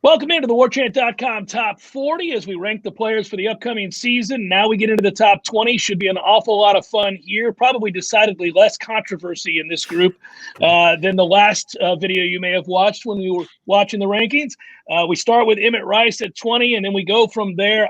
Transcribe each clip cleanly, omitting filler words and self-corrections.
Welcome into the Warchant.com Top 40 as we rank the players for the upcoming season. Now we get into the Top 20. Should be an awful lot of fun here. Probably decidedly less controversy in this group than the last video you may have watched when we were watching the rankings. We start with Emmett Rice at 20, and then we go from there.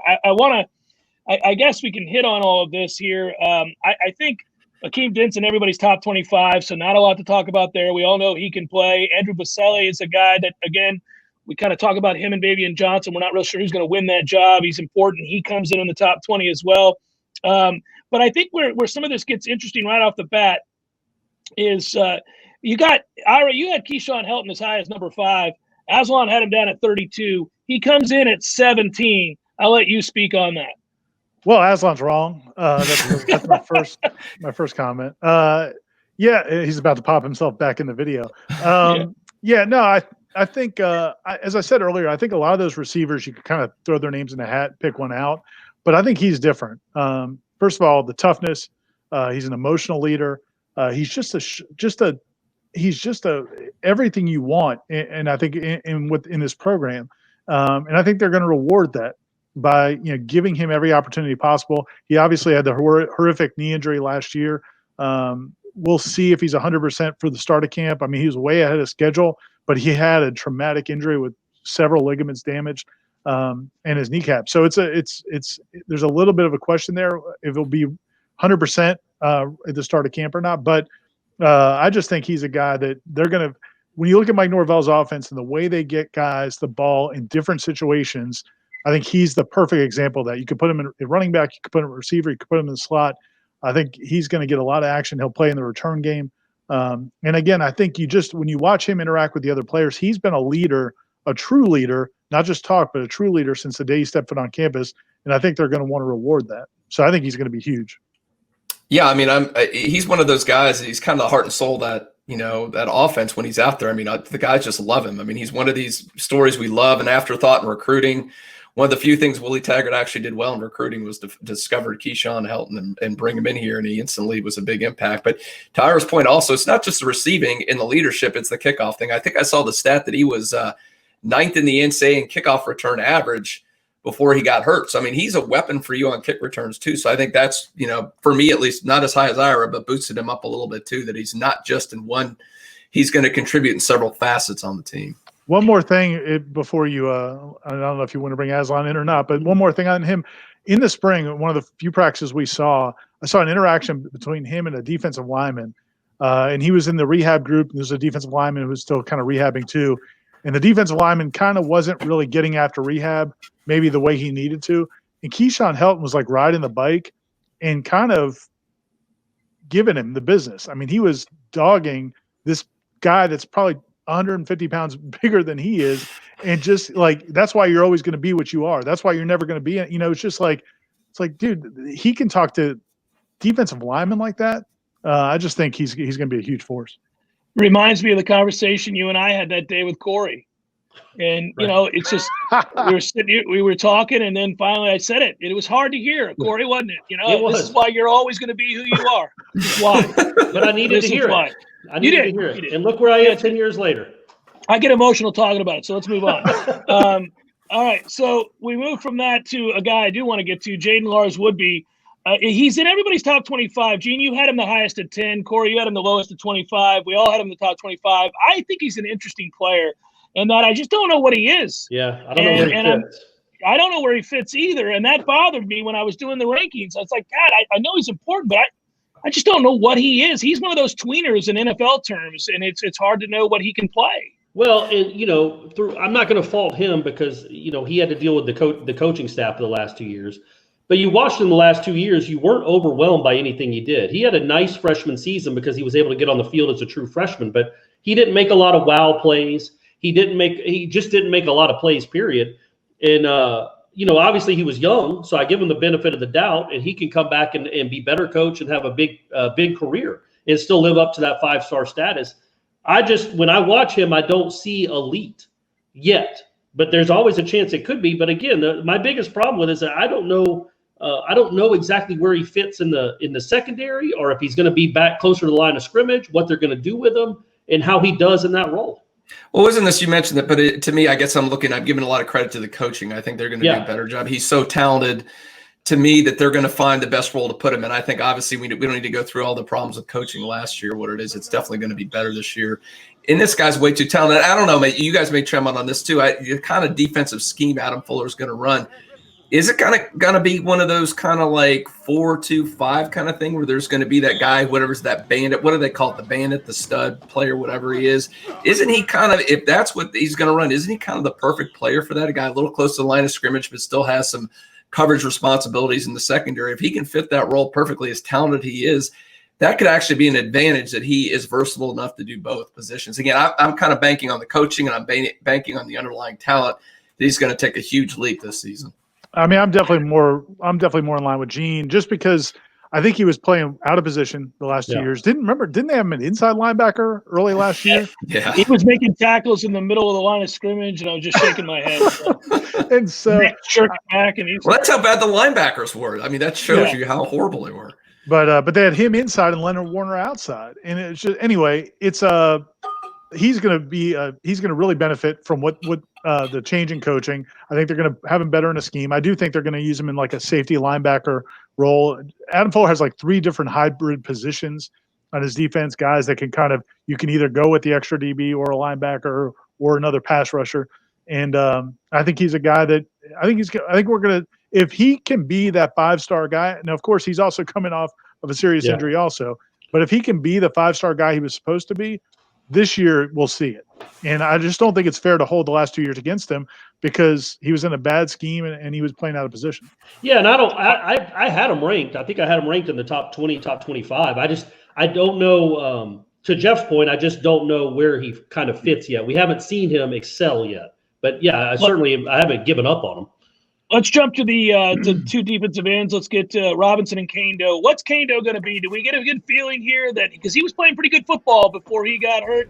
I guess we can hit on all of this here. I think Akeem Denson, everybody's top 25, so not a lot to talk about there. We all know he can play. Andrew Baselli is a guy that, again, we kind of talk about him and Bavian Johnson. We're not real sure who's going to win that job. He's important. He comes in the top 20 as well. But I think where some of this gets interesting right off the bat is you got Ira. You had Keyshawn Helton as high as number 5. Aslan had him down at 32. He comes in at 17. I'll let you speak on that. Well, Aslan's wrong. That's my first comment. Yeah, he's about to pop himself back in the video. I think, as I said earlier, I think a lot of those receivers, you can kind of throw their names in a hat, pick one out. But I think he's different. First of all, the toughness. He's an emotional leader. He's just everything you want. And I think in this program, and I think they're going to reward that by giving him every opportunity possible. He obviously had the horrific knee injury last year. We'll see if he's 100% for the start of camp. I mean, he was way ahead of schedule, but he had a traumatic injury with several ligaments damaged and his kneecap. So there's a little bit of a question there if it'll be 100% at the start of camp or not. But I just think he's a guy that they're going to – when you look at Mike Norvell's offense and the way they get guys the ball in different situations, I think he's the perfect example of that. You could put him in running back, you could put him in receiver, you could put him in the slot. I think he's going to get a lot of action. He'll play in the return game. And again, I think when you watch him interact with the other players, he's been a leader, a true leader, not just talk, but a true leader since the day he stepped foot on campus. And I think they're going to want to reward that. So I think he's going to be huge. Yeah, I mean, he's one of those guys. He's kind of the heart and soul that offense when he's out there. I mean, the guys just love him. I mean, he's one of these stories we love, an afterthought in recruiting. One of the few things Willie Taggart actually did well in recruiting was to discover Keyshawn Helton and bring him in here, and he instantly was a big impact. But to Ira's point also, it's not just the receiving and the leadership, it's the kickoff thing. I think I saw the stat that he was 9th in the NCAA in kickoff return average before he got hurt. So, I mean, he's a weapon for you on kick returns too. So I think that's, for me at least, not as high as Ira, but boosted him up a little bit too, that he's not just in one. He's going to contribute in several facets on the team. One more thing before you, I don't know if you want to bring Aslan in or not, but one more thing on him. In the spring, one of the few practices I saw an interaction between him and a defensive lineman. And he was in the rehab group. There's a defensive lineman who was still kind of rehabbing too. And the defensive lineman kind of wasn't really getting after rehab, maybe the way he needed to. And Keyshawn Helton was like riding the bike and kind of giving him the business. I mean, he was dogging this guy that's probably 150 pounds bigger than he is, and just like that's why you're always going to be what you are. That's why you're never going to be. It's just like dude, he can talk to defensive linemen like that. I just think he's going to be a huge force. Reminds me of the conversation you and I had that day with Corey, and it's just we were sitting here, we were talking, and then finally I said it. It was hard to hear, Corey, wasn't it? This is why you're always going to be who you are. This is why. But I needed to hear it. I needed to hear it. And look where I am 10 years later. I get emotional talking about it, so let's move on. All right, so we move from that to a guy I do want to get to, Jayden Lars-Woodbey. He's in everybody's top 25. Gene, you had him the highest at 10. Corey, you had him the lowest at 25. We all had him in the top 25. I think he's an interesting player, and that I just don't know what he is. Yeah, I don't know where he fits. I don't know where he fits either, and that bothered me when I was doing the rankings. I was like, God, I know he's important, but I just don't know what he is. He's one of those tweeners in NFL terms, and it's hard to know what he can play. Well, and I'm not going to fault him because he had to deal with the coaching staff for the last 2 years. But you watched him the last 2 years, you weren't overwhelmed by anything he did. He had a nice freshman season because he was able to get on the field as a true freshman, but he didn't make a lot of wow plays. He just didn't make a lot of plays, period. And obviously he was young, so I give him the benefit of the doubt, and he can come back and be better coach and have a big career and still live up to that 5-star status. When I watch him, I don't see elite yet, but there's always a chance it could be. But again, my biggest problem with it is that I don't know exactly where he fits in the secondary, or if he's going to be back closer to the line of scrimmage, what they're going to do with him, and how he does in that role. Well, wasn't this, you mentioned that, but to me, I guess I'm giving a lot of credit to the coaching. I think they're going to do a better job. He's so talented to me that they're going to find the best role to put him in. I think obviously we don't need to go through all the problems with coaching last year, what it is. It's definitely going to be better this year. And this guy's way too talented. I don't know, mate. You guys may chime on this too. The kind of defensive scheme Adam Fuller is going to run, is it going to be one of those kind of like 4-2-5 kind of thing where there's going to be that guy, whatever's that bandit, what do they call it? The bandit, the stud player, whatever he is. Isn't he kind of, if that's what he's going to run, isn't he kind of the perfect player for that? A guy a little close to the line of scrimmage, but still has some coverage responsibilities in the secondary. If he can fit that role perfectly, as talented he is, that could actually be an advantage that he is versatile enough to do both positions. Again, I'm kind of banking on the coaching and I'm banking on the underlying talent that he's going to take a huge leap this season. I mean, I'm definitely more in line with Gene, just because I think he was playing out of position the last 2 years. Didn't they have him an inside linebacker early last year? Yeah. He was making tackles in the middle of the line of scrimmage, and I was just shaking my head. And so back, and well, that's how bad the linebackers were. I mean, that shows you how horrible they were. But they had him inside and Leonard Warner outside, and it's just, anyway, it's he's going to really benefit from what the change in coaching. I think they're going to have him better in a scheme. I do think they're going to use him in like a safety linebacker role. Adam Fuller has like 3 different hybrid positions on his defense, guys that can you can either go with the extra DB or a linebacker or another pass rusher. And I think he's a guy that I think we're going to, if he can be that 5-star guy. Now, of course, he's also coming off of a serious injury also, but if he can be the 5-star guy he was supposed to be, this year we'll see it. And I just don't think it's fair to hold the last 2 years against him because he was in a bad scheme and he was playing out of position. Yeah, and I had him ranked. I think I had him ranked in the top 20, top 25. I don't know, to Jeff's point, I just don't know where he kind of fits yet. We haven't seen him excel yet. But yeah, I haven't given up on him. Let's jump to the to 2 defensive ends. Let's get Robinson and Kando. What's Kando going to be? Do we get a good feeling here that because he was playing pretty good football before he got hurt?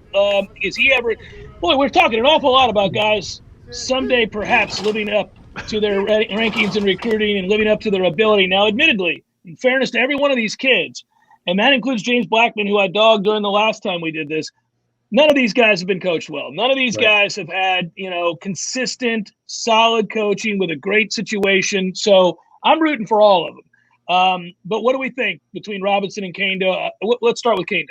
Is he ever? Boy, we're talking an awful lot about guys someday perhaps living up to their rankings and recruiting and living up to their ability. Now, admittedly, in fairness to every one of these kids, and that includes James Blackman, who I dogged during the last time we did this. None of these guys have been coached well. None of these guys have had, consistent, solid coaching with a great situation. So I'm rooting for all of them. But what do we think between Robinson and Kando? Let's start with Kando.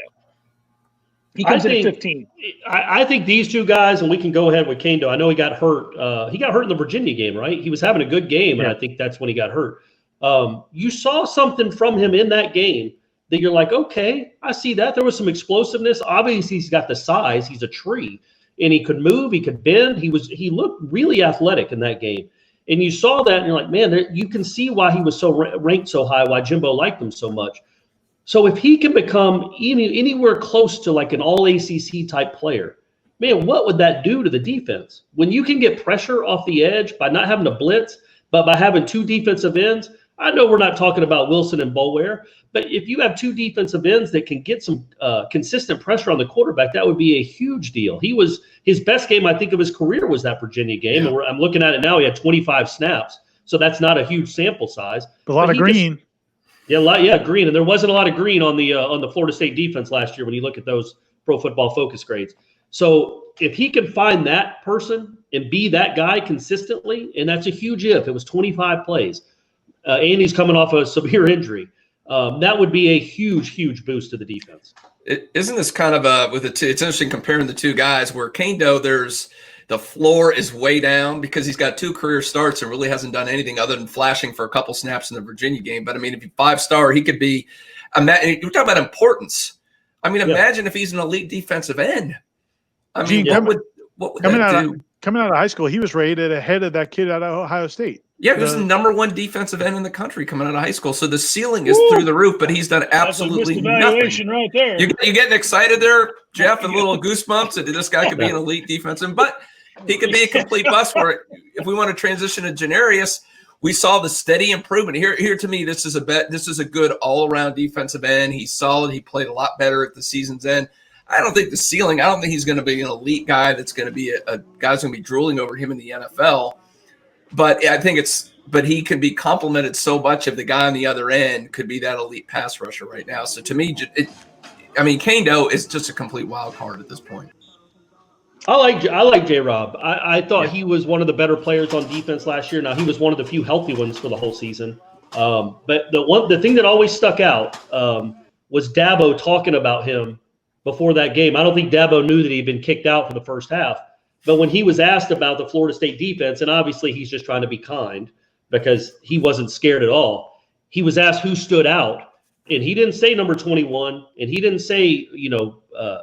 He comes in at 15. I think these 2 guys, and we can go ahead with Kando. I know he got hurt. He got hurt in the Virginia game, right? He was having a good game, and I think that's when he got hurt. You saw something from him in that game that you're like, okay, I see that. There was some explosiveness. Obviously, he's got the size. He's a tree. And he could move. He could bend. He looked really athletic in that game. And you saw that, and you're like, man, you can see why he was so ranked so high, why Jimbo liked him so much. So if he can become anywhere close to like an all-ACC type player, man, what would that do to the defense? When you can get pressure off the edge by not having to blitz, but by having 2 defensive ends, I know we're not talking about Wilson and Boulware, but if you have 2 defensive ends that can get some consistent pressure on the quarterback, that would be a huge deal. His best game, I think, of his career was that Virginia game. And I'm looking at it now. He had 25 snaps, so that's not a huge sample size. A lot of green. Green. And there wasn't a lot of green on the Florida State defense last year when you look at those Pro Football Focus grades. So if he can find that person and be that guy consistently, and that's a huge if. It was 25 plays. And he's coming off a severe injury. That would be a huge, huge boost to the defense. Isn't this kind of it's interesting comparing the 2 guys where Kando, the floor is way down because he's got 2 career starts and really hasn't done anything other than flashing for a couple snaps in the Virginia game. But I mean, if he's 5-star, he could be. You're talking about importance. I mean, imagine if he's an elite defensive end. I mean, what would that do? Coming out of high school, he was rated ahead of that kid out of Ohio State. Yeah, he was the number 1 defensive end in the country coming out of high school. So the ceiling is through the roof, but he's done absolutely nothing. Right there. You getting excited there, Jeff, and little goosebumps that this guy could be an elite defensive, but he could be a complete bust for it. If we want to transition to Janarius, we saw the steady improvement. Here to me, this is a good all-around defensive end. He's solid. He played a lot better at the season's end. I don't think the ceiling, I don't think he's going to be an elite guy that's going to be a guy's going to be drooling over him in the NFL. But I think but he can be complimented so much if the guy on the other end could be that elite pass rusher right now. So to me, Kando is just a complete wild card at this point. I like J-Rob. I thought he was one of the better players on defense last year. Now, he was one of the few healthy ones for the whole season. But the thing that always stuck out was Dabo talking about him before that game. I don't think Dabo knew that he'd been kicked out for the first half. But when he was asked about the Florida State defense, and obviously he's just trying to be kind because he wasn't scared at all, he was asked who stood out. And he didn't say number 21, and he didn't say,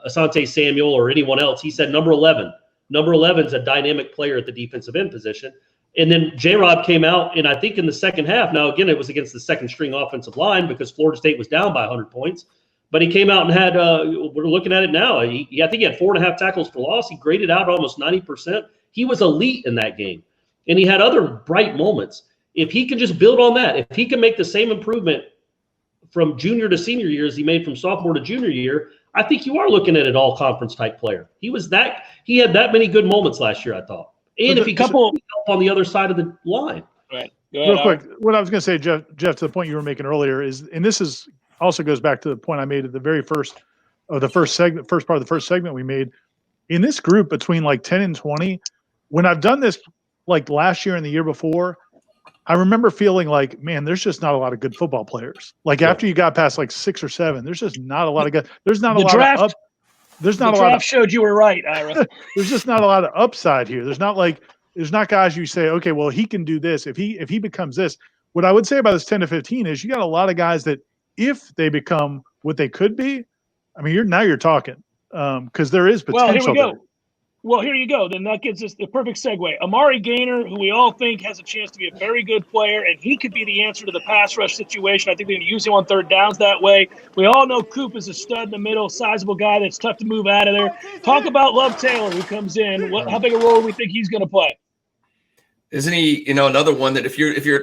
Asante Samuel or anyone else. He said number 11. Number 11 is a dynamic player at the defensive end position. And then J-Rob came out, and I think in the second half, now again, it was against the second string offensive line because Florida State was down by 100 points. But he came out and had, we're looking at it now, I think he had 4.5 tackles for loss. He graded out almost 90%. He was elite in that game. And he had other bright moments. If he can just build on that, if he can make the same improvement from junior to senior year as he made from sophomore to junior year, I think you are looking at an all-conference type player. He had that many good moments last year, I thought. And if he could help on the other side of the line. Right. Real quick, what I was going to say, Jeff, to the point you were making earlier is, and this is also goes back to the point I made at the very first part of the first segment we made. In this group between like 10 and 20, when I've done this like last year and the year before, I remember feeling like, man, there's just not a lot of good football players. Like after you got past like 6 or 7, there's just not a lot of good. There's not a lot of the draft showed you were right, Ira. There's just not a lot of upside here. There's not guys you say, okay, well, he can do this if he becomes this. What I would say about this 10 to 15 is you got a lot of guys that if they become what they could be, I mean, you're talking because there is potential. Well, here we go. Well, here you go. Then that gives us the perfect segue. Amari Gaynor, who we all think has a chance to be a very good player, and he could be the answer to the pass rush situation. I think they're going to use him on third downs that way. We all know Coop is a stud in the middle, sizable guy that's tough to move out of there. Talk about Love Taylor, who comes in. How big a role do we think he's going to play? Isn't he, another one that if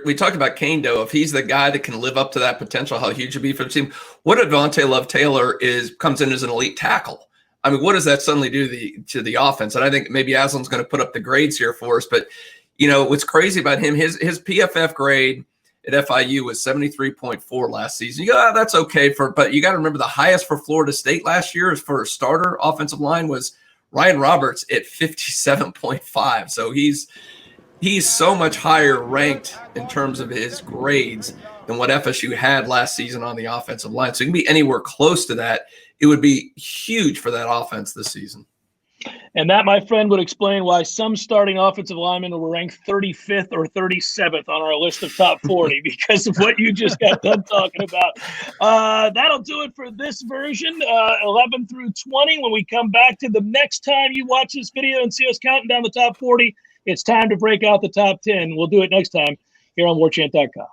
we talked about Kane Doe, if he's the guy that can live up to that potential, how huge he'd be for the team. What Devontae Love Taylor comes in as an elite tackle. I mean, what does that suddenly do to the offense? And I think maybe Aslan's going to put up the grades here for us. But, what's crazy about him, his PFF grade at FIU was 73.4 last season. That's okay but you got to remember the highest for Florida State last year for a starter offensive line was Ryan Roberts at 57.5. So he's so much higher ranked in terms of his grades than what FSU had last season on the offensive line. So he can be anywhere close to that. It would be huge for that offense this season. And that, my friend, would explain why some starting offensive linemen were ranked 35th or 37th on our list of top 40 because of what you just got done talking about. That'll do it for this version, 11 through 20. When we come back to the next time you watch this video and see us counting down the top 40, it's time to break out the top 10. We'll do it next time here on Warchant.com.